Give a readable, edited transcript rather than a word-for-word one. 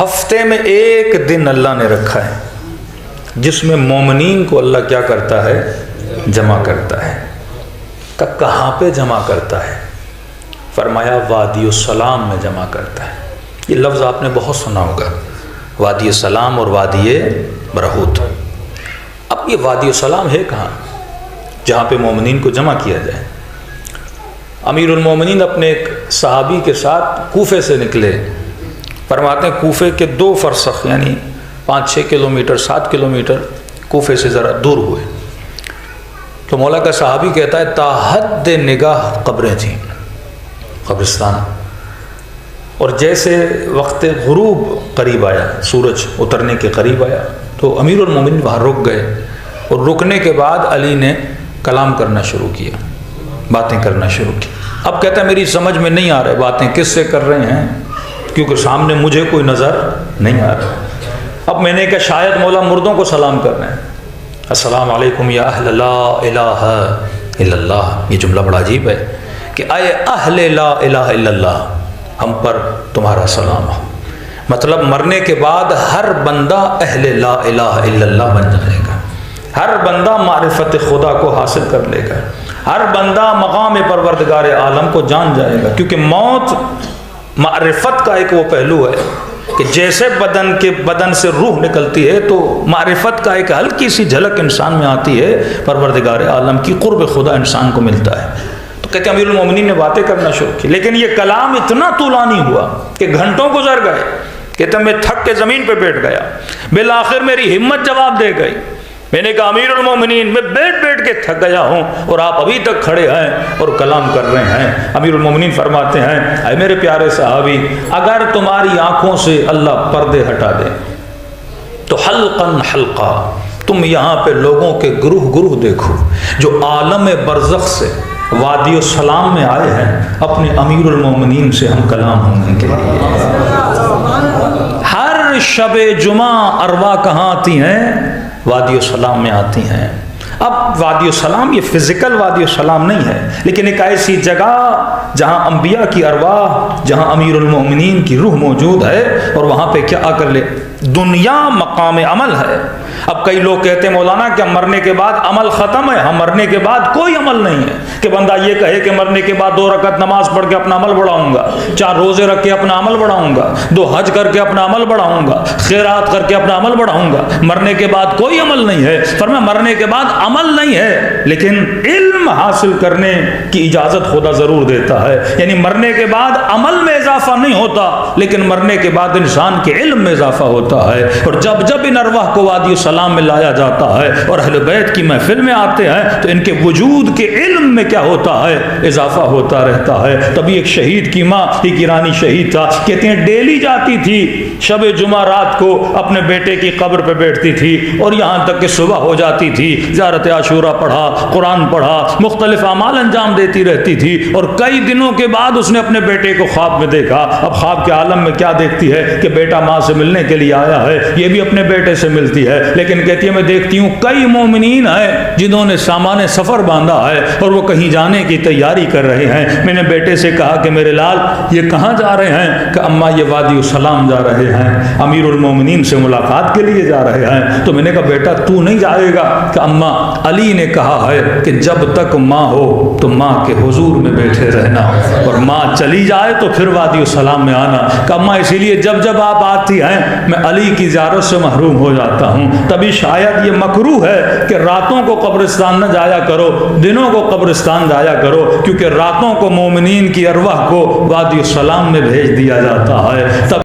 ہفتے میں ایک دن اللہ نے رکھا ہے جس میں مومنین کو اللہ کیا کرتا ہے؟ جمع کرتا ہے۔ کہاں پہ جمع کرتا ہے؟ فرمایا وادی السلام میں جمع کرتا ہے۔ یہ لفظ آپ نے بہت سنا ہوگا، وادی السلام اور وادی برہوت۔ اب یہ وادی السلام ہے کہاں جہاں پہ مومنین کو جمع کیا جائے؟ امیر المومنین اپنے ایک صحابی کے ساتھ کوفے سے نکلے، فرماتے ہیں کوفے کے 2 فرسخ یعنی 5-6 کلومیٹر 7 کلومیٹر کوفے سے ذرا دور ہوئے تو مولا کا صحابی کہتا ہے تا حد نگاہ قبریں تھیں، قبرستان، اور جیسے وقت غروب قریب آیا، سورج اترنے کے قریب آیا تو امیر المومنین وہاں رک گئے، اور رکنے کے بعد علی نے کلام کرنا شروع کیا، باتیں کرنا شروع کی۔ اب کہتا ہے میری سمجھ میں نہیں آ رہا باتیں کس سے کر رہے ہیں کیونکہ سامنے مجھے کوئی نظر نہیں آ رہا۔ اب میں نے کہا شاید مولا مردوں کو سلام کرنا ہے، السلام علیکم یا اہل لا الہ الا اللہ۔ یہ جملہ بڑا عجیب ہے کہ اے اہل لا الہ الا اللہ، ہم پر تمہارا سلام ہو۔ مطلب مرنے کے بعد ہر بندہ اہل لا الہ الا اللہ بن جائے گا، ہر بندہ معرفت خدا کو حاصل کر لے گا، ہر بندہ مقام پروردگار عالم کو جان جائے گا، کیونکہ موت معرفت کا ایک وہ پہلو ہے کہ جیسے بدن سے روح نکلتی ہے تو معرفت کا ایک ہلکی سی جھلک انسان میں آتی ہے، پروردگار عالم کی قرب خدا انسان کو ملتا ہے۔ تو کہتے ہیں امیر المومنین نے باتیں کرنا شروع کی، لیکن یہ کلام اتنا طولانی ہوا کہ گھنٹوں گزر گئے۔ کہتے ہیں میں تھک کے زمین پہ بیٹھ گیا، بالآخر میری ہمت جواب دے گئی۔ میں نے کہا امیر المومنین میں بیٹھ کے تھک گیا ہوں اور آپ ابھی تک کھڑے ہیں اور کلام کر رہے ہیں۔ امیر المومنین فرماتے ہیں اے میرے پیارے صحابی، اگر تمہاری آنکھوں سے اللہ پردے ہٹا دے تو حلقاً حلقہ تم یہاں پہ لوگوں کے گروہ دیکھو جو عالم برزخ سے وادی السلام میں آئے ہیں، اپنے امیر المومنین سے ہم کلام ہونے کے لیے۔ ہر شب جمعہ ارواح کہاں آتی ہیں؟ وادی السلام میں آتی ہیں۔ اب وادی السلام یہ فزیکل وادی السلام نہیں ہے، لیکن ایک ایسی جگہ جہاں انبیاء کی ارواح، جہاں امیر المومنین کی روح موجود ہے، اور وہاں پہ کیا کر لے؟ دنیا مقام عمل ہے۔ اب کئی لوگ کہتے ہیں مولانا کیا مرنے کے بعد عمل ختم ہے؟ ہاں، مرنے کے بعد کوئی عمل نہیں ہے کہ بندہ یہ کہے کہ مرنے کے بعد 2 رکعت نماز پڑھ کے اپنا عمل بڑھاؤں گا، 4 روزے رکھ کے اپنا عمل بڑھاؤں گا، 2 حج کر کے اپنا عمل بڑھاؤں گا، خیرات کر کے اپنا عمل بڑھاؤں گا۔ مرنے کے بعد کوئی عمل نہیں ہے۔ فرمایا مرنے کے بعد عمل نہیں ہے، لیکن علم حاصل کرنے کی اجازت خدا ضرور دیتا ہے۔ یعنی مرنے کے بعد عمل میں اضافہ نہیں ہوتا، لیکن مرنے کے بعد انسان کے علم میں اضافہ ہوتا ہے۔ اور جب ان ارواح کو وادی السلام میں لایا جاتا ہے اور اہل بیت کی محفل میں آتے ہیں تو ان کے وجود کے علم میں کیا ہوتا ہے؟ اضافہ ہوتا رہتا ہے۔ تبھی ایک شہید کی ماں، ایک ایرانی شہید تھا، کہتے ہیں ڈیلی جاتی تھی شب جمعہ رات کو اپنے بیٹے کی قبر پہ بیٹھتی تھی، اور یہاں تک کہ صبح ہو جاتی تھی، زیارت عاشورہ پڑھا، قرآن پڑھا، مختلف اعمال انجام دیتی رہتی تھی، اور کئی دنوں کے بعد اس نے اپنے بیٹے کو خواب میں دیکھا۔ اب خواب کے عالم میں کیا دیکھتی ہے کہ بیٹا ماں سے ملنے کے لیے آیا ہے، یہ بھی اپنے بیٹے سے ملتی ہے، لیکن کہتی ہے میں دیکھتی ہوں کئی مومنین ہیں جنہوں نے سامان سفر باندھا ہے اور وہ کہیں جانے کی تیاری کر رہے ہیں۔ میں نے بیٹے سے کہا کہ میرے لال یہ کہاں جا رہے ہیں؟ کہ اماں یہ وادی السلام جا رہے ہیں، امیر المومنین سے ملاقات کے لیے جا رہے ہیں۔ تو میں نے کہا بیٹا تو نہیں جائے گا؟ کہ اماں علی نے کہا ہے کہ جب تک ماں ہو تو ماں کے حضور میں بیٹھے رہنا، اور ماں چلی جائے تو پھر وادی السلام میں آنا۔ کہ اماں اسی لیے جب آپ آتی ہیں میں علی کی زیارت سے محروم ہو جاتا ہوں۔ تبھی شاید یہ مکروہ ہے کہ راتوں کو قبرستان نہ جایا کرو، دنوں کو قبرستان جایا کرو، کیونکہ راتوں کو مومنین کی ارواح کو وادی السلام میں بھیج دیا جاتا ہے۔